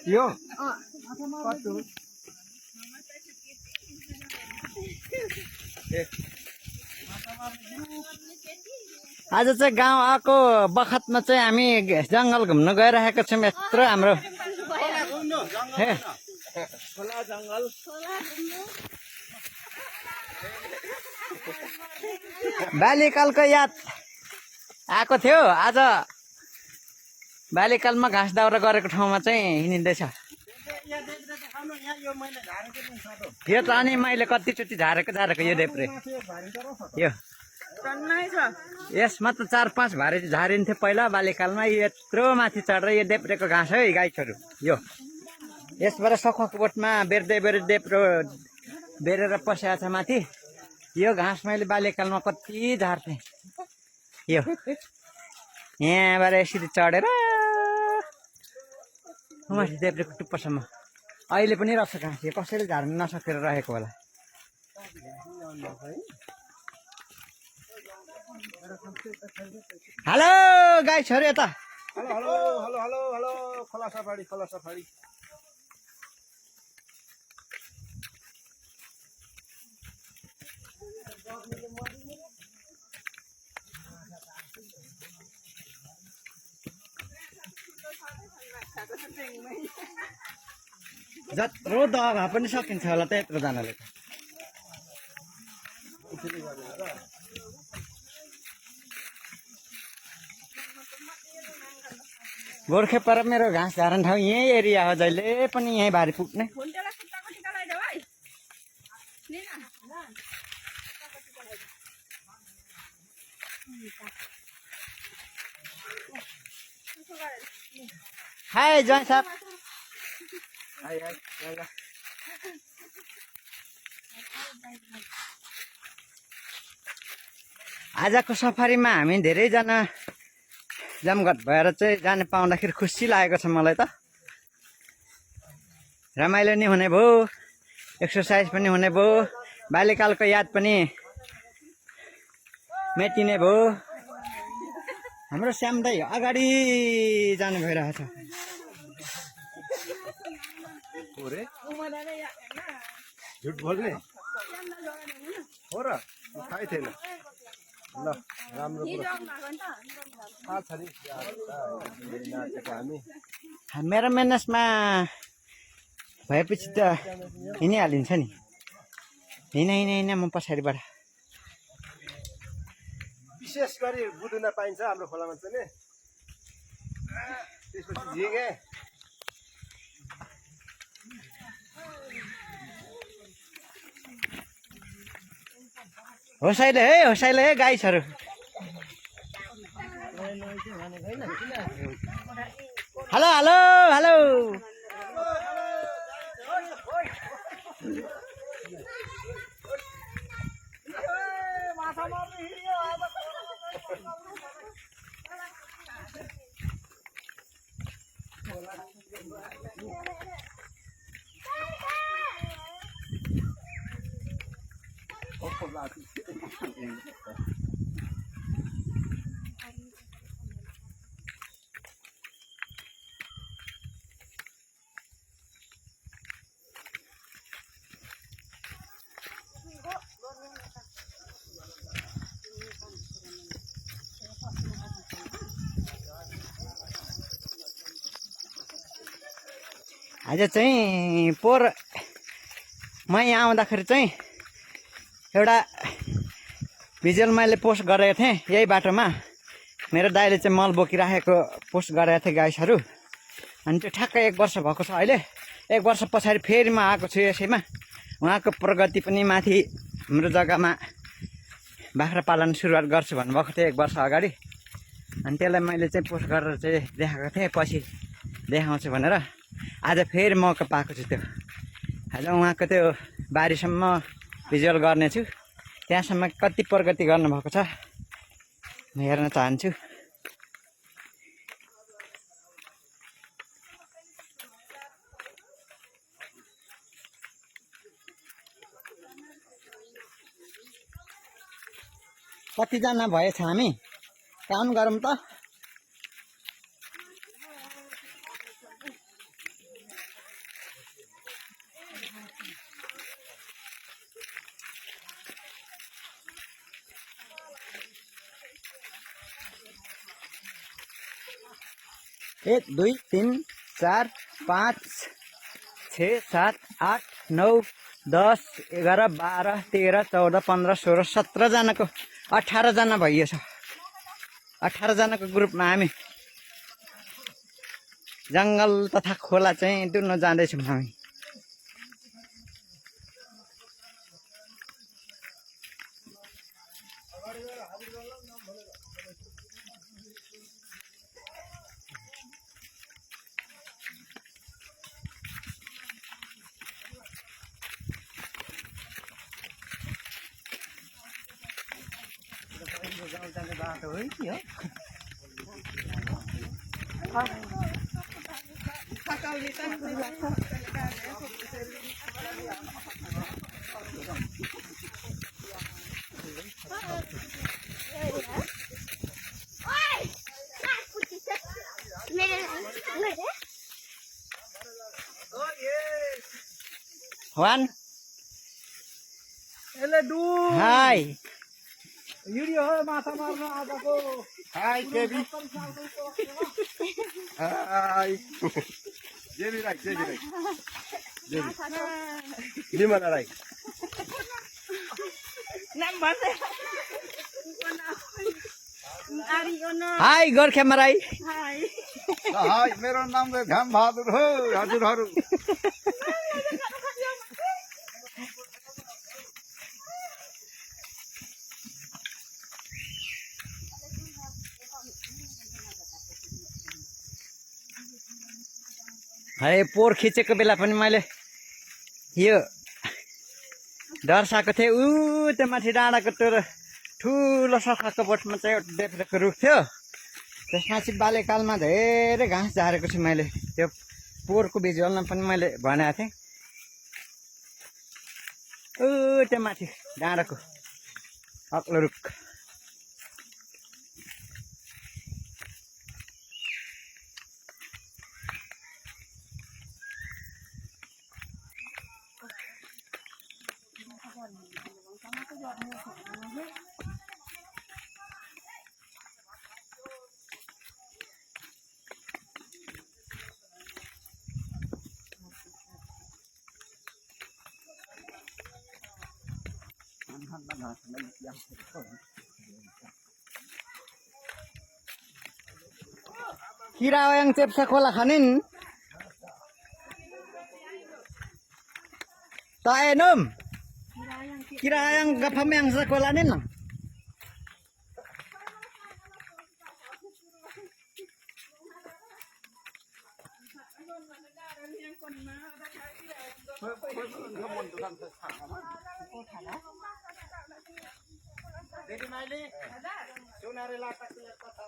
यो आज चाहिँ गाउँ आएको बखतमा चाहिँ हामी जङ्गल घुम्न गइरहेको छौँ। यत्रो हाम्रो बाल्यकालको याद आएको थियो। आज बाल्यकालमा घाँस दाउरा गरेको ठाउँमा चाहिँ हिँडिँदैछ। यो त अनि मैले कतिचोटि झारेको यो देप्रे यो यसमा त 4-5 भारे झारिन्थ्यो पहिला बाल्यकालमा। यत्रो माथि चढेर यो देप्रेको घाँस है गाईहरू। यो यसबाट सखुवाको बोटमा बेर्दै देप्रो बेरेर पस्या छ माथि। यो घाँस मैले बाल्यकालमा कति झार्थेँ। यो यहाँबाट यसरी चढेर माथि देप्रेको टुप्पोसम्म अहिले पनि रहेछ घाँस। यो कसैले झार्न नसकेर रहेको होला। हेलो गाई छोरी यता। Hello hello hello hello hello खोला सफारी खोला सफारी। जत्रो दह भए पनि सकिन्छ होला त यत्रो जनाले। गोर्खे पर मेरो घाँस झार्ने ठाउँ यही एरिया हो। जहिले पनि यहीँ भारी पुग्ने। हाय जय साहब। आजको सफारीमा हामी धेरैजना जमघट भएर चाहिँ जान पाउँदाखेरि खुसी लागेको छ मलाई त। रमाइलो नि हुने भयो, एक्सर्साइज पनि हुने भयो, बाल्यकालको याद पनि मेटिने भयो। हाम्रो श्याम दाइ अगाडि जानु भइरहेछ। झुट बोल्ने हो र थाहै थिएन। ल राम्रो थाहा छ नि हामी। मेरो मेहनतमा भएपछि त हिँडिहालिन्छ नि। हिँड म पछाडिबाट। विशेष गरी बुदुना पाइन्छ हाम्रो खोलामा चाहिँ नि। त्यसपछि झिँगे होसाइले है गाइसहरू। Hello hello hello. आज चाहिँ म यहाँ आउँदाखेरि चाहिँ एउटा भिजुअल मैले पोस्ट गरेको थिएँ यही बाटोमा। मेरो दाइले चाहिँ मल बोकिराखेको पोस्ट गरेको थिएँ गाइसहरू। अनि त्यो ठ्याक्कै 1 वर्ष भएको छ अहिले। 1 वर्ष पछाडि फेरि म आएको छु यसैमा। उहाँको प्रगति पनि माथि हाम्रो जग्गामा बाख्रा पालन सुरुवात गर्छु भन्नुभएको थियो 1 वर्ष अगाडि। अनि त्यसलाई मैले चाहिँ पोस्ट गरेर चाहिँ देखाएको थिएँ, पछि देखाउँछु भनेर। आज फेरि मौका पाएको छु त्यो। आज उहाँको त्यो बारीसम्म भिजुअल गर्नेछु। त्यहाँसम्म कति प्रगति गर्नुभएको छ म हेर्न चाहन्छु। कतिजना भएछ हामी काउन्ट गरौँ त। 1 2 3 4 5 6 7 8 9 10 11 12 13 14 15 16 17 जनाको 18 जना भइयो छ 18 जनाको ग्रुपमा हामी जङ्गल तथा खोला चाहिँ डुल्न जाँदैछौँ हामी। बाटो है के हो Juan, एले डु hi. भिडियो हो माछा मार्न आजको हाई केबी हाई जेबी राख लिमन राख Hi, गोर्खे मराई। हाई मेरो नाम चाहिँ घाम बहादुर हो हजुरहरू अरे पोर खिचेको बेला पनि मैले यो दर्शाएको थिएँ ऊ त्यो माथि डाँडाको त्यो ठुलो सखाको बोटमा चाहिँ एउटा देब्रेको रुख थियो त्यसमा चाहिँ बाल्यकालमा धेरै घाँस झारेको छु मैले त्यो पोरको भिजुअलमा पनि मैले भनेको थिएँ ऊ त्यो माथि डाँडाको अग्लो रुख Kira yang cep sekolah kanin. Tak enum. Kira yang gapam yang sekolah nin lang. Jadi Mali, sunare latak lihat kota.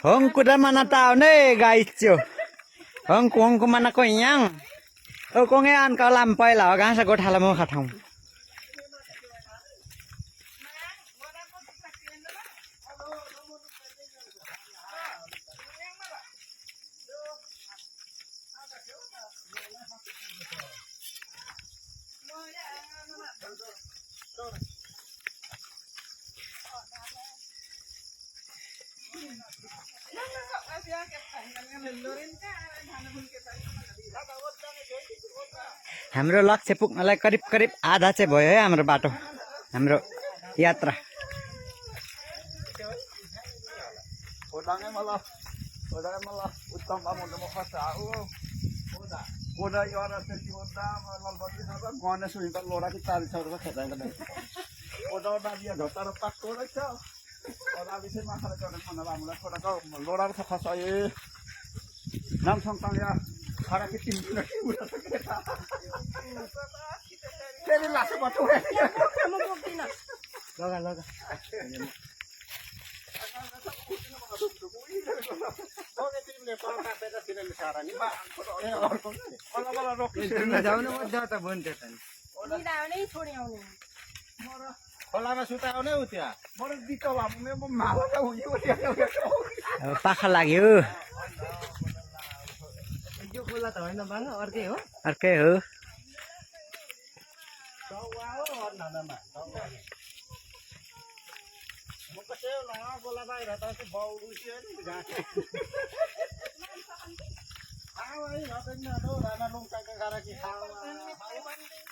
Hong kuda mana tahu nih guys cuy. Hong mana kau yang? Oh kau ngean kau lampai lah, kan saya got halamu khatam. हाम्रो लक्ष्य पुग्नलाई करिब आधा चाहिँ भयो है हाम्रो बाटो हाम्रो यात्रा ओडाङै मलाई उत्तम बामुन्डो खर्च आओ ओडा यार त्यति ओडा ललबत्ती छ गने सुइन्छ लोडा कि 40 रुपैयाँ खेताइन्छ ओडा दिया ढोटा र पाक्को रहेछ ओडा विषय माछाले गर्ने खाना बामुला छोडाको लोडा र खर्च ए नाम सन्तानले खरा कि 3 किलो उडा छ केटा तेरे लासो बटो म बोक्दिन लगा ओके तिमीले पाका पेटा तिमीले सारा नि अर्को अलग रोक्नु जाउन मजा त भन्थे त नि आउने छोडी आउने खोलामा सुताउने उ त्यहाँ बरु बितो भए म माला त हुन्थ्यो पाखा लाग्यो यो खोला त होइन बाङ अर्कै हो अर्कै हो नानामा म कसै लगा गोला बाहिर त बाउ उठ्यो नि घाँस खाऊ है नदैन नो राना लुङ्काका गारा कि खाऊ